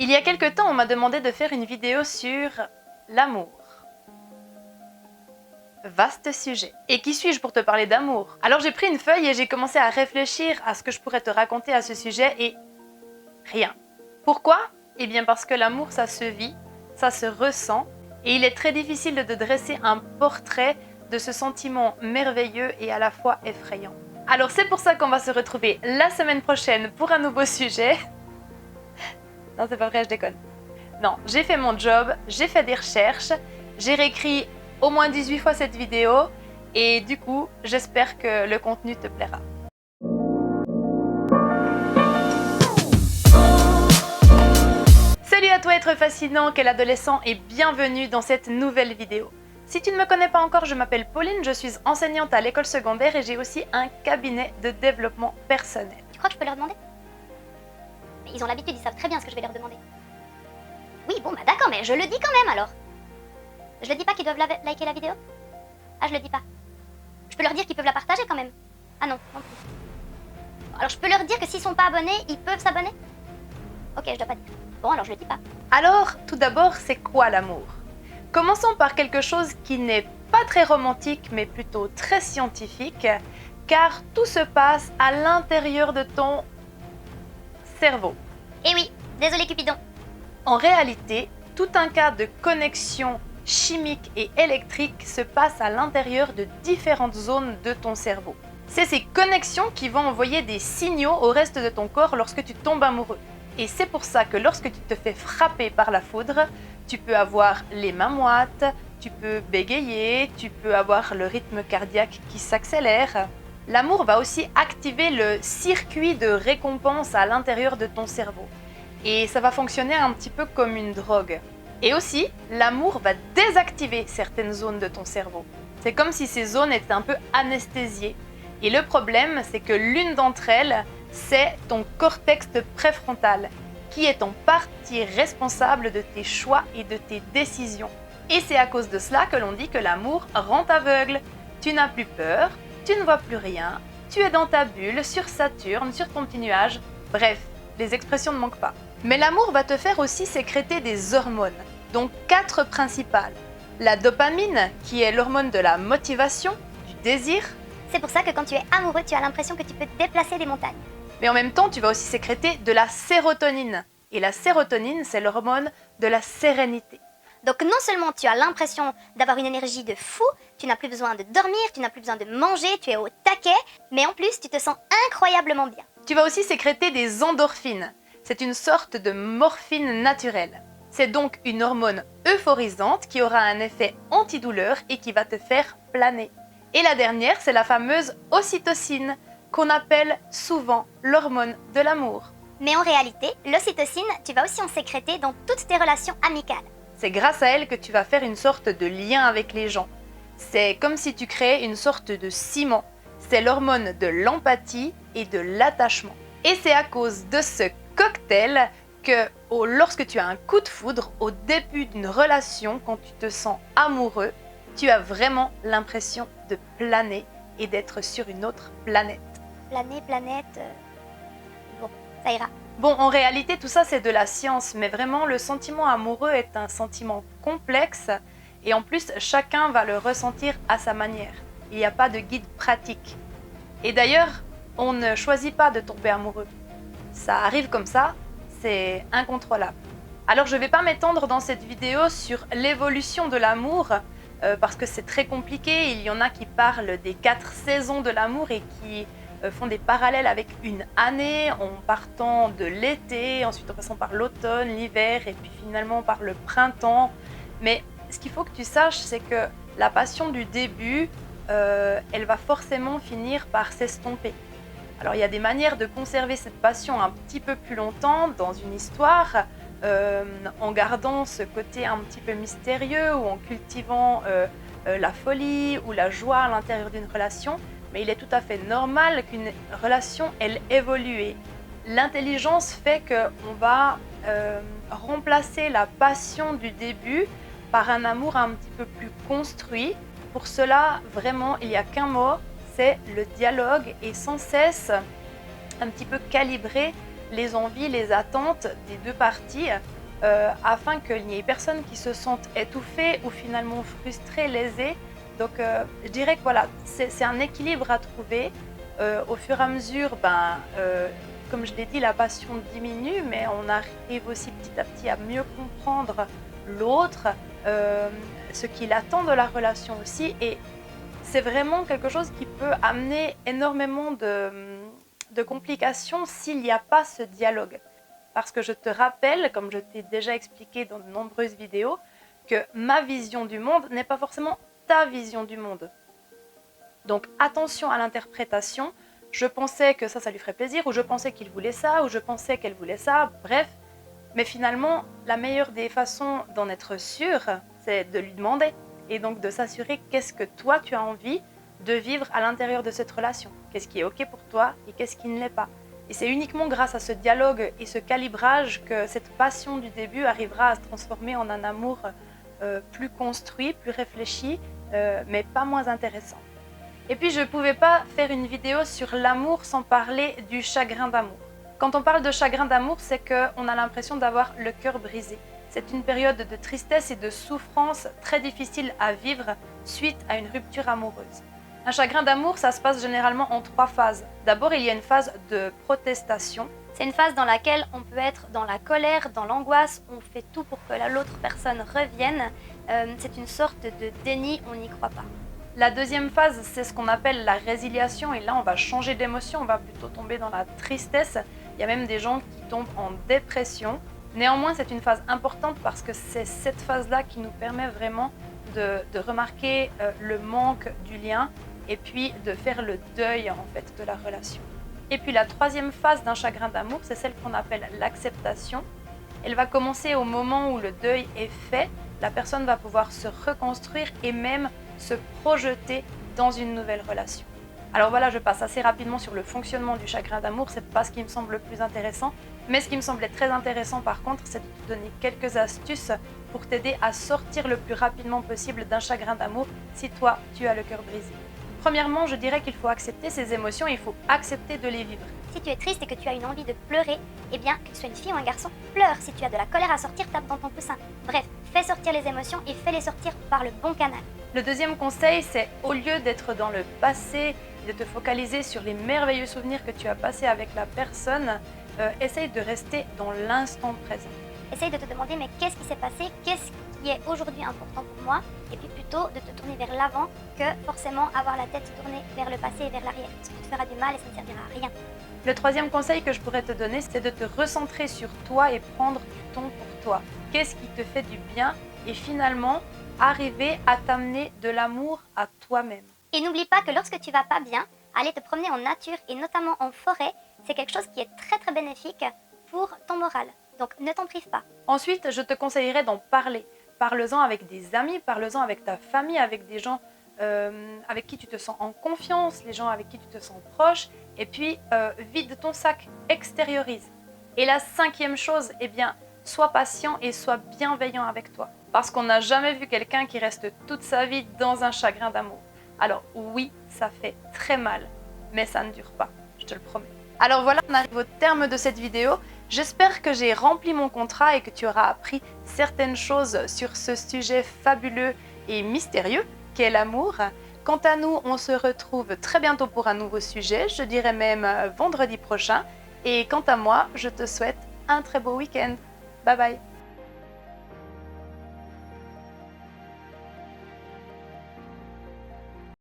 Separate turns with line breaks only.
Il y a quelque temps, on m'a demandé de faire une vidéo sur l'amour. Vaste sujet. Et qui suis-je pour te parler d'amour? Alors j'ai pris une feuille et j'ai commencé à réfléchir à ce que je pourrais te raconter à ce sujet et rien. Pourquoi? Eh bien parce que l'amour, ça se vit, ça se ressent et il est très difficile de dresser un portrait de ce sentiment merveilleux et à la fois effrayant. Alors c'est pour ça qu'on va se retrouver la semaine prochaine pour un nouveau sujet. Non, c'est pas vrai, je déconne. Non, j'ai fait mon job, j'ai fait des recherches, j'ai réécrit au moins 18 fois cette vidéo et du coup, j'espère que le contenu te plaira. Salut à toi être fascinant, quel adolescent et bienvenue dans cette nouvelle vidéo. Si tu ne me connais pas encore, je m'appelle Pauline, je suis enseignante à l'école secondaire et j'ai aussi un cabinet de développement personnel.
Tu crois que je peux leur demander? Mais ils ont l'habitude, ils savent très bien ce que je vais leur demander. Oui, bon, bah d'accord, mais je le dis quand même alors. Je le dis pas qu'ils doivent liker la vidéo? Ah, je le dis pas. Je peux leur dire qu'ils peuvent la partager quand même? Ah non, non plus. Alors je peux leur dire que s'ils sont pas abonnés, ils peuvent s'abonner? Ok, je dois pas dire. Bon, alors je le dis pas.
Alors, tout d'abord, c'est quoi l'amour? Commençons par quelque chose qui n'est pas très romantique, mais plutôt très scientifique, car tout se passe à l'intérieur de ton cerveau.
Eh oui, désolé Cupidon.
En réalité, tout un cas de connexion chimique et électrique se passe à l'intérieur de différentes zones de ton cerveau. C'est ces connexions qui vont envoyer des signaux au reste de ton corps lorsque tu tombes amoureux. Et c'est pour ça que lorsque tu te fais frapper par la foudre, tu peux avoir les mains moites, tu peux bégayer, tu peux avoir le rythme cardiaque qui s'accélère. L'amour va aussi activer le circuit de récompense à l'intérieur de ton cerveau. Et ça va fonctionner un petit peu comme une drogue. Et aussi, l'amour va désactiver certaines zones de ton cerveau. C'est comme si ces zones étaient un peu anesthésiées. Et le problème, c'est que l'une d'entre elles, c'est ton cortex préfrontal, qui est en partie responsable de tes choix et de tes décisions. Et c'est à cause de cela que l'on dit que l'amour rend aveugle. Tu n'as plus peur, tu ne vois plus rien, tu es dans ta bulle, sur Saturne, sur ton petit nuage. Bref, les expressions ne manquent pas. Mais l'amour va te faire aussi sécréter des hormones, donc 4 principales. La dopamine, qui est l'hormone de la motivation, du désir.
C'est pour ça que quand tu es amoureux, tu as l'impression que tu peux déplacer des montagnes.
Mais en même temps, tu vas aussi sécréter de la sérotonine. Et la sérotonine, c'est l'hormone de la sérénité.
Donc non seulement tu as l'impression d'avoir une énergie de fou, tu n'as plus besoin de dormir, tu n'as plus besoin de manger, tu es au taquet, mais en plus tu te sens incroyablement bien.
Tu vas aussi sécréter des endorphines. C'est une sorte de morphine naturelle. C'est donc une hormone euphorisante qui aura un effet antidouleur et qui va te faire planer. Et la dernière, c'est la fameuse ocytocine, qu'on appelle souvent l'hormone de l'amour.
Mais en réalité, l'ocytocine, tu vas aussi en sécréter dans toutes tes relations amicales.
C'est grâce à elle que tu vas faire une sorte de lien avec les gens. C'est comme si tu créais une sorte de ciment. C'est l'hormone de l'empathie et de l'attachement. Et c'est à cause de ce cocktail que lorsque tu as un coup de foudre, au début d'une relation, quand tu te sens amoureux, tu as vraiment l'impression de planer et d'être sur une autre planète.
Planer, planète... Bon, ça ira.
Bon, en réalité, tout ça, c'est de la science, mais vraiment, le sentiment amoureux est un sentiment complexe et en plus, chacun va le ressentir à sa manière. Il n'y a pas de guide pratique. Et d'ailleurs, on ne choisit pas de tomber amoureux. Ça arrive comme ça, c'est incontrôlable. Alors, je ne vais pas m'étendre dans cette vidéo sur l'évolution de l'amour, parce que c'est très compliqué. Il y en a qui parlent des 4 saisons de l'amour et qui font des parallèles avec une année en partant de l'été, ensuite en passant par l'automne, l'hiver et puis finalement par le printemps. Mais ce qu'il faut que tu saches, c'est que la passion du début, elle va forcément finir par s'estomper. Alors il y a des manières de conserver cette passion un petit peu plus longtemps dans une histoire, en gardant ce côté un petit peu mystérieux ou en cultivant la folie ou la joie à l'intérieur d'une relation. Mais il est tout à fait normal qu'une relation, elle évolue. L'intelligence fait qu'on va remplacer la passion du début par un amour un petit peu plus construit. Pour cela, vraiment, il n'y a qu'un mot, c'est le dialogue et sans cesse un petit peu calibrer les envies, les attentes des deux parties afin qu'il n'y ait personne qui se sente étouffé ou finalement frustré, lésé. Donc je dirais que voilà, c'est un équilibre à trouver. Au fur et à mesure, comme je l'ai dit, la passion diminue, mais on arrive aussi petit à petit à mieux comprendre l'autre, ce qu'il attend de la relation aussi. Et c'est vraiment quelque chose qui peut amener énormément de complications s'il n'y a pas ce dialogue. Parce que je te rappelle, comme je t'ai déjà expliqué dans de nombreuses vidéos, que ma vision du monde n'est pas forcément ta vision du monde. Donc attention à l'interprétation. Je pensais que ça lui ferait plaisir, ou je pensais qu'il voulait ça, ou je pensais qu'elle voulait ça, bref. Mais finalement, la meilleure des façons d'en être sûr, c'est de lui demander. Et donc de s'assurer qu'est-ce que toi tu as envie de vivre à l'intérieur de cette relation. Qu'est-ce qui est OK pour toi et qu'est-ce qui ne l'est pas. Et c'est uniquement grâce à ce dialogue et ce calibrage que cette passion du début arrivera à se transformer en un amour plus construit, plus réfléchi, mais pas moins intéressant. Et puis je ne pouvais pas faire une vidéo sur l'amour sans parler du chagrin d'amour. Quand on parle de chagrin d'amour, c'est qu'on a l'impression d'avoir le cœur brisé. C'est une période de tristesse et de souffrance très difficile à vivre suite à une rupture amoureuse. Un chagrin d'amour, ça se passe généralement en 3 phases. D'abord, il y a une phase de protestation.
C'est une phase dans laquelle on peut être dans la colère, dans l'angoisse, on fait tout pour que l'autre personne revienne. C'est une sorte de déni, on n'y croit pas.
La deuxième phase, c'est ce qu'on appelle la résiliation, et là on va changer d'émotion, on va plutôt tomber dans la tristesse. Il y a même des gens qui tombent en dépression. Néanmoins, c'est une phase importante parce que c'est cette phase-là qui nous permet vraiment de remarquer le manque du lien et puis de faire le deuil en fait de la relation. Et puis la troisième phase d'un chagrin d'amour, c'est celle qu'on appelle l'acceptation. Elle va commencer au moment où le deuil est fait, la personne va pouvoir se reconstruire et même se projeter dans une nouvelle relation. Alors voilà, je passe assez rapidement sur le fonctionnement du chagrin d'amour, c'est pas ce qui me semble le plus intéressant, mais ce qui me semblait très intéressant par contre, c'est de te donner quelques astuces pour t'aider à sortir le plus rapidement possible d'un chagrin d'amour si toi, tu as le cœur brisé. Premièrement, je dirais qu'il faut accepter ces émotions et il faut accepter de les vivre.
Si tu es triste et que tu as une envie de pleurer, eh bien, que tu sois une fille ou un garçon, pleure. Si tu as de la colère à sortir, tape dans ton coussin. Bref, fais sortir les émotions et fais-les sortir par le bon canal.
Le deuxième conseil, c'est au lieu d'être dans le passé et de te focaliser sur les merveilleux souvenirs que tu as passés avec la personne, essaye de rester dans l'instant présent.
Essaye de te demander mais qu'est-ce qui s'est passé, qu'est-ce qui est aujourd'hui important pour moi, et puis plutôt de te tourner vers l'avant que forcément avoir la tête tournée vers le passé et vers l'arrière, parce que tu te feras du mal et ça ne servira à rien.
Le troisième conseil que je pourrais te donner, c'est de te recentrer sur toi et prendre du temps pour toi. Qu'est-ce qui te fait du bien et finalement arriver à t'amener de l'amour à toi-même.
Et n'oublie pas que lorsque tu vas pas bien, aller te promener en nature et notamment en forêt, c'est quelque chose qui est très très bénéfique pour ton moral. Donc ne t'en prive pas.
Ensuite, je te conseillerais d'en parler. Parle-en avec des amis, parle-en avec ta famille, avec des gens avec qui tu te sens en confiance, les gens avec qui tu te sens proche. Et puis, vide ton sac, extériorise. Et la cinquième chose, eh bien, sois patient et sois bienveillant avec toi. Parce qu'on n'a jamais vu quelqu'un qui reste toute sa vie dans un chagrin d'amour. Alors oui, ça fait très mal, mais ça ne dure pas, je te le promets. Alors voilà, on arrive au terme de cette vidéo. J'espère que j'ai rempli mon contrat et que tu auras appris certaines choses sur ce sujet fabuleux et mystérieux qu'est l'amour. Quant à nous, on se retrouve très bientôt pour un nouveau sujet, je dirais même vendredi prochain. Et quant à moi, je te souhaite un très beau week-end. Bye bye.